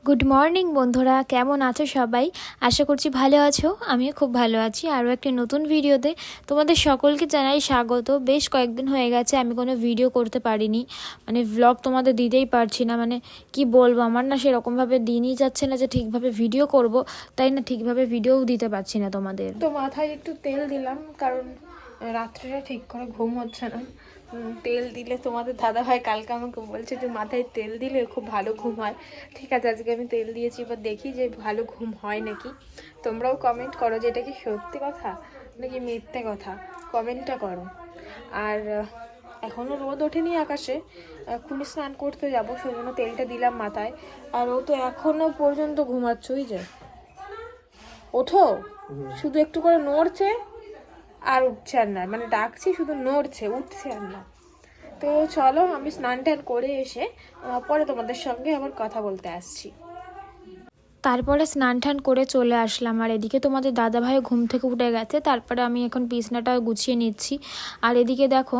Good morning বন্ধুরা, কেমন আছো সবাই? আশা করছি ভালো আছো। আমিও খুব ভালো আছি। আরও একটি নতুন ভিডিওতে তোমাদের সকলকে জানাই স্বাগত। বেশ কয়েকদিন হয়ে গেছে আমি কোনো ভিডিও করতে পারিনি, ভ্লগ তোমাদের দিতেই পারছি না। কি বলবো, আমার না সেরকমভাবে দিনই যাচ্ছে না যে ঠিকভাবে ভিডিও করব, তাই না ঠিকভাবে ভিডিওও দিতে পারছি না তোমাদের। তো মাথায় একটু তেল দিলাম, কারণ রাত্রেটা ঠিক করে ঘুম হচ্ছে না। তেল দিলে তোমাদের দাদাভাই কালকে আমাকে বলছে যে মাথায় তেল দিলে খুব ভালো ঘুম হয়। ঠিক আছে, আজকে আমি তেল দিয়েছি, এবার দেখি যে ভালো ঘুম হয় নাকি। তোমরাও কমেন্ট করো যে এটা কি সত্যি কথা নাকি মিথ্যে কথা, কমেন্টটা করো। আর এখনও রোদ ওঠেনি আকাশে, এক্ষুনি স্নান করতে যাবো, সেই জন্য তেলটা দিলাম মাথায়। আর ও তো এখনও পর্যন্ত ঘুমাচ্ছই যে, ওঠো, শুধু একটু করে নড়ছে আর উঠছে আর না, ডাকছি শুধু নড়ছে, উঠছে আর না। তো চলো, আমি স্নান টান করে এসে পরে তোমাদের সঙ্গে আবার কথা বলতে আসছি। তারপরে স্নান টান করে চলে আসলাম, আর এদিকে তোমাদের দাদাভাই ঘুম থেকে উঠে গেছে। তারপরে আমি এখন বিছনাটা গুছিয়ে নিচ্ছি। আর এদিকে দেখো,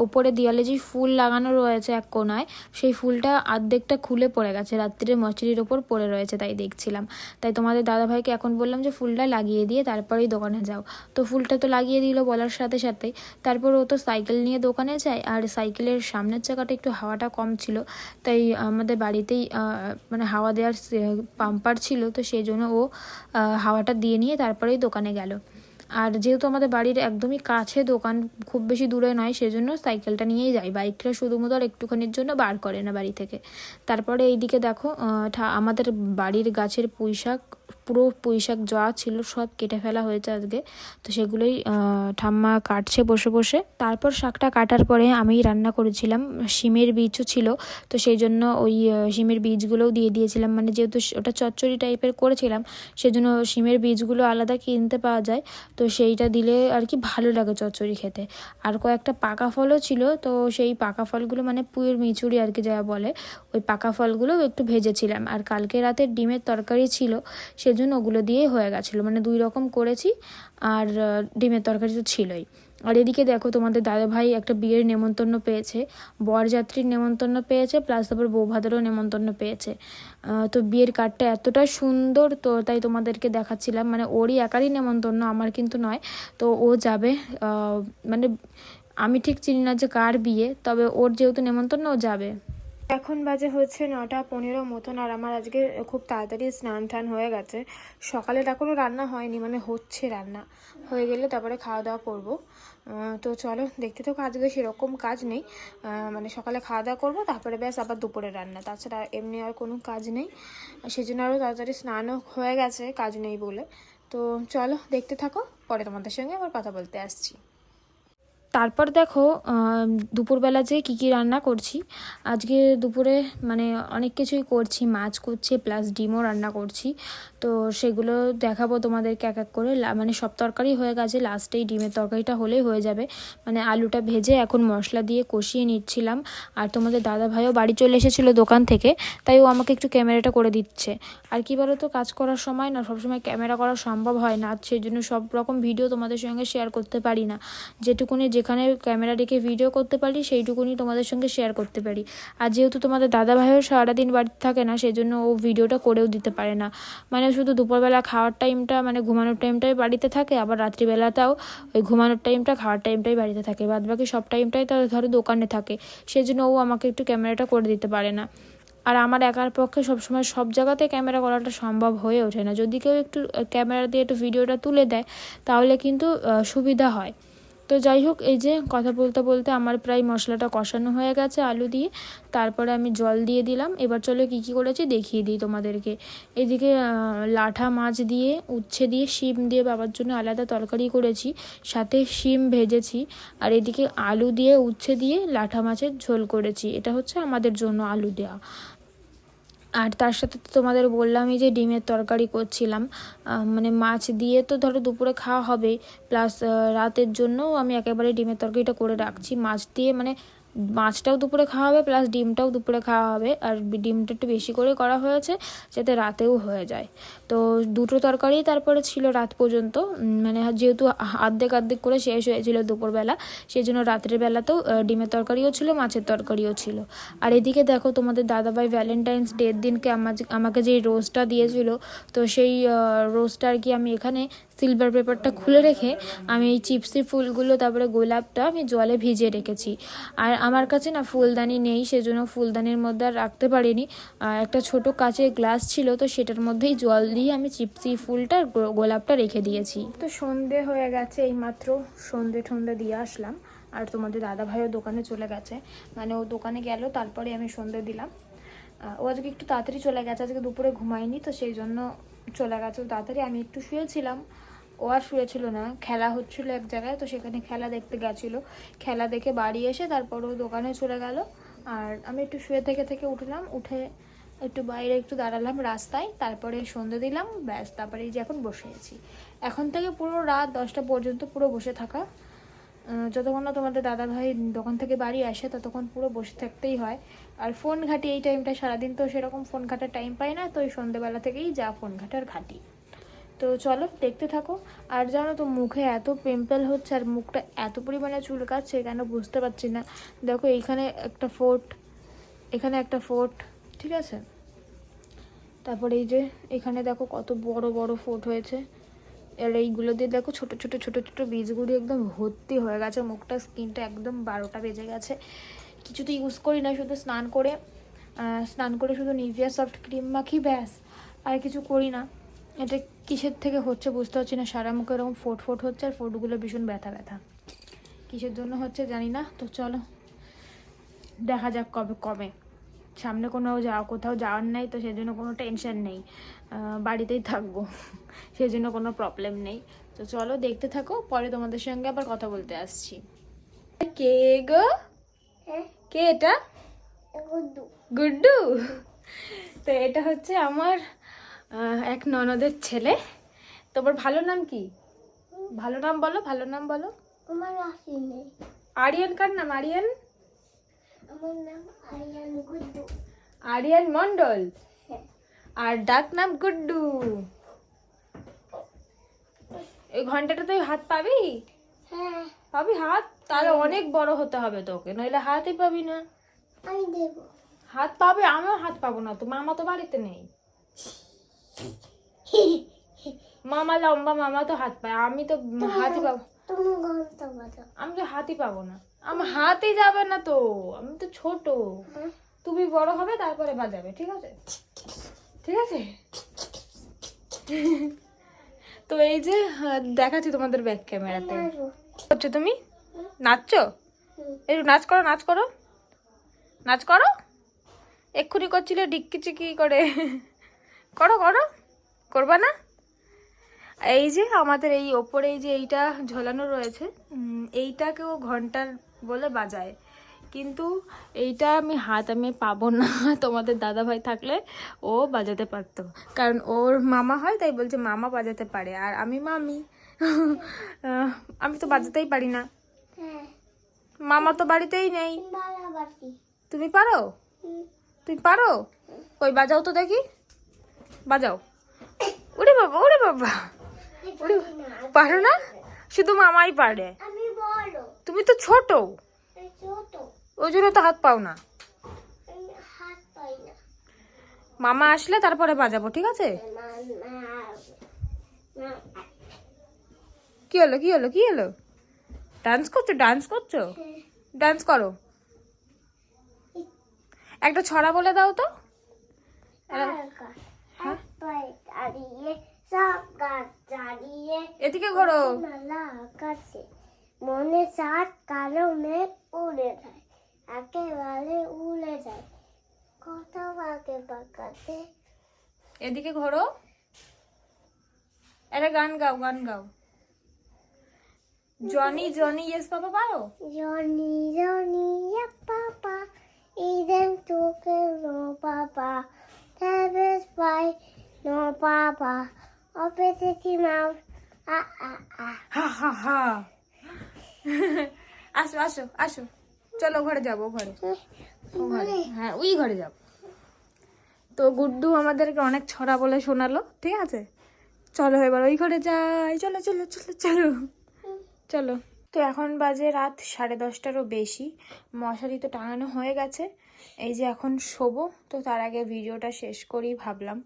ওপরে দেয়ালে যে ফুল লাগানো রয়েছে এক কোনায়, সেই ফুলটা অর্ধেকটা খুলে পড়ে গেছে, রাত্রিরে মশারির ওপর পড়ে রয়েছে, তাই দেখছিলাম। তাই তোমাদের দাদাভাইকে এখন বললাম যে ফুলটা লাগিয়ে দিয়ে তারপরেই দোকানে যাও। তো ফুলটা তো লাগিয়ে দিল বলার সাথে সাথেই। তারপর ও তো সাইকেল নিয়ে দোকানে যায়, আর সাইকেলের সামনের চাকাটা একটু হাওয়াটা কম ছিল, তাই আমাদের বাড়িতেই হাওয়া দেওয়ার পাম্পার ছিল, তো সেই জন্য ও হাওয়াটা দিয়ে নিয়ে তারপরেই দোকানে গেল। আর যেহেতু আমাদের বাড়ির একদমই কাছে দোকান, খুব বেশি দূরে নয়, সেজন্য সাইকেলটা নিয়েই যাই। বাইকটা শুধুমাত্র একটুখানির জন্য বার করে না বাড়ি থেকে। তারপরে এইদিকে দেখো, আমাদের বাড়ির গাছের পুঁইশাক, পুরো পুঁইশাক যা ছিল সব কেটে ফেলা হয়েছে আজকে। তো সেগুলোই ঠাম্মা কাটছে বসে বসে। তারপর শাকটা কাটার পরে আমি রান্না করেছিলাম, শিমের বীজও ছিল, তো সেই জন্য ওই শিমের বীজগুলোও দিয়ে দিয়েছিলাম। যেহেতু ওটা চচ্চড়ি টাইপের করেছিলাম, সেজন্য শিমের বীজগুলো আলাদা কিনতে পাওয়া যায়, তো সেইটা দিলে আর কি ভালো লাগে চচ্চড়ি খেতে। আর কয়েকটা পাকা ফলও ছিল, তো সেই পাকা ফলগুলো পুঁইয়ের মিচুড়ি আর কি যা বলে, ওই পাকা ফলগুলো একটু ভেজেছিলাম। আর কালকে রাতে ডিমের তরকারি ছিল, সেজন্য ওগুলো দিয়েই হয়ে গেছিলো, 2 রকম করেছি। আর ডিমের তরকারি তো ছিলই। আর এদিকে দেখো, তোমাদের দাদাভাই একটা বিয়ের নেমন্তন্ন পেয়েছে, বরযাত্রীর নেমন্তন্ন পেয়েছে, প্লাস তারপর বৌভাতেরও নেমন্তন্ন পেয়েছে। তো বিয়ের কার্ডটা এতটা সুন্দর, তো তাই তোমাদেরকে দেখাচ্ছিলাম। ওরই একারই নেমন্তন্ন, আমার কিন্তু নয়। তো ও যাবে, আমি ঠিক চিনি না যে কার বিয়ে, তবে ওর যেহেতু নেমন্তন্ন ও যাবে। এখন বাজে হচ্ছে 9:15 মতন, আর আমার আজকে খুব তাড়াতাড়ি স্নান টান হয়ে গেছে। সকালের এখনও রান্না হয়নি, হচ্ছে, রান্না হয়ে গেলে তারপরে খাওয়া দাওয়া করবো। তো চলো দেখতে থাকো। আজকে সেরকম কাজ নেই, সকালে খাওয়া দাওয়া করবো, তারপরে ব্যাস আবার দুপুরে রান্না, তাছাড়া এমনি আর কোনো কাজ নেই। সেই জন্য আরও তাড়াতাড়ি স্নানও হয়ে গেছে, কাজ নেই বলে। তো চলো দেখতে থাকো, পরে তোমাদের সঙ্গে আবার কথা বলতে আসছি। তারপর দেখো, দুপুরবেলা যে কী রান্না করছি। আজকে দুপুরে অনেক কিছুই করছি, মাছ করছি, প্লাস ডিমও রান্না করছি। তো সেগুলো দেখাবো তোমাদেরকে এক এক করে। সব তরকারি হয়ে গেছে, লাস্টেই ডিমের তরকারিটা হলেই হয়ে যাবে। আলুটা ভেজে এখন মশলা দিয়ে কষিয়ে নিচ্ছিলাম। আর তোমাদের দাদা ভাইও বাড়ি চলে এসেছিলো দোকান থেকে, তাই ও আমাকে একটু ক্যামেরাটা করে দিচ্ছে। আর কি বলো তো, কাজ করার সময় না সবসময় ক্যামেরা করা সম্ভব হয় না, সেই জন্য সব রকম ভিডিও তোমাদের সঙ্গে শেয়ার করতে পারি না। যেটুকুনি যেখানে ক্যামেরা রেখে ভিডিও করতে পারি, সেইটুকুনি তোমাদের সঙ্গে শেয়ার করতে পারি। আর যেহেতু তোমাদের দাদা ভাইও সারাদিন বাড়িতে থাকে না, সেই জন্য ও ভিডিওটা করেও দিতে পারে না। শুধু দুপুরবেলা খাওয়ার টাইমটা, ঘুমানোর টাইমটাই বাড়িতে থাকে, আবার রাত্রিবেলাটাও ওই ঘুমানোর টাইমটা, খাওয়ার টাইমটাই বাড়িতে থাকে, বাদ বাকি সব টাইমটাই তার ধরো দোকানে থাকে, সেই জন্য ও আমাকে একটু ক্যামেরাটা করে দিতে পারে না। আর আমার একার পক্ষে সবসময় সব জায়গাতে ক্যামেরা করাটা সম্ভব হয়ে ওঠে না। যদি কেউ একটু ক্যামেরা দিয়ে একটু ভিডিওটা তুলে দেয়, তাহলে কিন্তু সুবিধা হয়। তো যাই হোক, এই যে কথা বলতে বলতে আমার প্রায় মশলাটা কষানো হয়ে গেছে আলু দিয়ে। তারপরে আমি জল দিয়ে দিলাম। এবার চলো কী কী করেছি দেখিয়ে দিই তোমাদেরকে। এদিকে লাঠা মাছ দিয়ে, উচ্ছে দিয়ে, শিম দিয়ে বাবার জন্য আলাদা তরকারি করেছি, সাথে শিম ভেজেছি। আর এদিকে আলু দিয়ে, উচ্ছে দিয়ে লাঠা মাছের ঝোল করেছি। এটা হচ্ছে আমাদের জন্য আলু দেওয়া। আর তার সাথে তো তোমাদের বললামই যে ডিমের তরকারি করছিলাম। মাছ দিয়ে তো ধরো দুপুরে খাওয়া হবে, প্লাস রাতের জন্যও আমি একেবারে ডিমের তরকারিটা করে রাখছি। মাছ দিয়ে মাছটাও দুপুরে খাওয়া হবে প্লাস ডিমটাও দুপুরে খাওয়া হবে। আর ডিমটা একটু বেশি করে করা হয়েছে যাতে রাতেও হয়ে যায়। তো দুটো তরকারি তারপরে ছিল রাত পর্যন্ত, মানে যেহেতু অর্ধেক করে শেষ হয়েছিল দুপুরবেলা, সেই জন্য রাত্রের বেলাতেও ডিমের তরকারিও ছিল, মাছের তরকারিও ছিল। আর এদিকে দেখো তোমাদের দাদাভাই ভ্যালেন্টাইন্স ডের দিনকে আমাকে যেই রোজটা দিয়েছিল, তো সেই রোজটা আর কি আমি এখানে সিলভার পেপারটা খুলে রেখে আমি এই চিপসি ফুলগুলো তারপরে গোলাপটা আমি জলে ভিজিয়ে রেখেছি। আর আমার কাছে না ফুলদানি নেই, সেজন্য ফুলদানির মধ্যে আর রাখতে পারিনি। একটা ছোট কাচের গ্লাস ছিল, তো সেটার মধ্যেই জল দিয়ে আমি চিপসি ফুলটা গোলাপটা রেখে দিয়েছি। তো সন্ধে হয়ে গেছে, এইমাত্র সন্ধে দিয়ে আসলাম। আর তোমাদের দাদাভাইও দোকানে চলে গেছে, মানে ও দোকানে গেল তারপরে আমি সন্ধে দিলাম। ও আজকে একটু তাড়াতাড়ি চলে গেছে, আজকে দুপুরে ঘুমায়নি, তো সেই জন্য চলে গেছে তাড়াতাড়ি। আমি একটু শুয়েছিলাম, ও আর শুয়েছিল না, খেলা হচ্ছিল এক জায়গায়, তো সেখানে খেলা দেখতে গেছিলো। খেলা দেখে বাড়ি এসে তারপর ও দোকানে চলে গেল। আর আমি একটু শুয়ে থেকে উঠলাম, উঠে একটু বাইরে একটু দাঁড়ালাম রাস্তায়, তারপরে সন্ধে দিলাম, ব্যাস তারপরে এই যে এখন বসে আছি। এখন থেকে পুরো রাত 10টা পর্যন্ত পুরো বসে থাকা, যতক্ষণ না তোমাদের দাদাভাই দোকান থেকে বাড়ি আসে ততক্ষণ পুরো বসে থাকতেই হয়। আর ফোন ঘাঁটি এই টাইমটা, সারাদিন তো সেরকম ফোন ঘাটার টাইম পাই না, তো ওই সন্ধ্যেবেলা থেকেই যা ফোন ঘাটার ঘাঁটি। তো চলো দেখতে থাকো। আর জানো তো মুখে এত পিম্পল হচ্ছে আর মুখটা এত পরিমাণে চুলকাচ্ছে কেন বুঝতে পারছি না। দেখো এইখানে একটা ফোঁট, এখানে একটা ফোঁট, ঠিক আছে, তারপরে এই যে এখানে দেখো কত বড় বড় ফোঁট হয়েছে। আর এইগুলো দিয়ে দেখো ছোট ছোট বীজগুলি একদম ভর্তি হয়ে গেছে, মুখটা স্কিনটা একদম 12টা বেজে গেছে। কিছু তো ইউজ করি না, শুধু স্নান করে শুধু নিভিয়া সফট ক্রিম মাখি, ব্যাস, আর কিছু করি না। এটা কিসের থেকে হচ্ছে বুঝতে পারছি না, সারা মুখে এরকম ফোঁট হচ্ছে, আর ফোঁটগুলো ভীষণ ব্যথা কিসের জন্য হচ্ছে জানি না। তো চলো দেখা যাক কবে সামনে কোথাও যাওয়ার নাই, তো সেজন্য কোনো টেনশন নেই, বাড়িতেই থাকবো, সেজন্য কোনো প্রবলেম নেই। তো চলো দেখতে থাকো, পরে তোমাদের সঙ্গে আবার কথা বলতে আসছি। কে গো, কে এটা? গুড্ডু। তো এটা হচ্ছে আমার এক ননদের ছেলে। তোমার ভালো নাম কি? ভালো নাম বলো, ভালো নাম বলো। আরিয়ান কার নাম? আরিয়ান? আমার নাম আরিয়ান গুড্ডু। আরিয়ান মন্ডল, আর ডাক নাম গুড্ডু। এই ঘন্টাটা তুই হাত পাবি? হ্যাঁ পাবি হাত, তাহলে অনেক বড় হতে হবে তোকে, নইলে হাতই পাবি না। আমি দেব হাত পাবে, আমিও হাত পাবো না, তো মামা তো বাড়িতে নেই। মামা লম্বা, মামা তো হাত পায়, আমি তো হাতই পাবো। আমি তো হাতই পাবো না, আমার হাতই যাবে না, তো আমি তো ছোট, তুমি বড় হবে তারপরে বাজাবে, ঠিক আছে? ঠিক আছে। তো এই যে দেখাচ্ছি তোমাদের ব্যাক ক্যামেরাতে। হচ্ছে তুমি নাচছো, একটু নাচ করো। এক্ষুনি করছিলে ডিক্কি চিকি করে, করো করবা না? এই যে আমাদের এই ওপরে এই যে এইটা ঝোলানো রয়েছে, এইটাকেও ঘন্টার বলে বাজায়, কিন্তু এইটা আমি পাবো না। তোমাদের দাদাভাই থাকলে ও বাজাতে পারতো, কারণ ওর মামা হয়, তাই বলছে মামা বাজাতে পারে, আর আমি মামি। আমি তো বাজাতেই পারি না, মামা তো বাড়িতেই নেই। তুমি পারো? তুমি পারো? ওই বাজাও তো দেখি, বাজাও। ওরে বাবা পারো না, শুধু মামাই পারে, তুমি তো ছোট, ওই জন্য তো হাত পাও না। মামা আসলে তারপরে বাজাবো, ঠিক আছে? কি হলো? ডান্স করছো? ডান্স করো, একটা ছড়া বলে দাও তো। এদিকে ঘোরো। মনে সাত কালো মেঘ উড়ে যায়, একেবারে উড়ে যায়, কত বাকে বাঁকাতে। এদিকে ঘোরো, একটা গান গাও। জনি ইয়েস পাপা পারো? জনি ইয়েস পাপা, ইদেন তোকে no papa, Travis by no papa, opacity mouth, ha. আসো চলো ঘরে যাবো, ঘরে ও ঘরে, হ্যাঁ ওই ঘরে যাবো। তো গুড্ডু আমাদেরকে অনেক ছড়া বলে শোনালো, ঠিক আছে চলো এবার ওই ঘরে যাই, চলো চলো চলো চলো চলো। তো এখন বাজে রাত 10:30টারও বেশি, মশারি তো টাঙানো হয়ে গেছে, এই যে এখন শোবো। তো তার আগে ভিডিওটা শেষ করি ভাবলাম,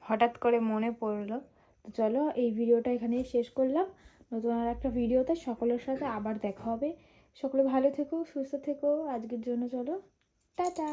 হঠাৎ করে মনে পড়লো। তো চলো এই ভিডিওটা এখানেই শেষ করলাম, নতুন আর একটা ভিডিওতে সকলের সাথে আবার দেখা হবে। সকলে ভালো থেকো, সুস্থ থেকো, আজকের জন্য চলো টাটা।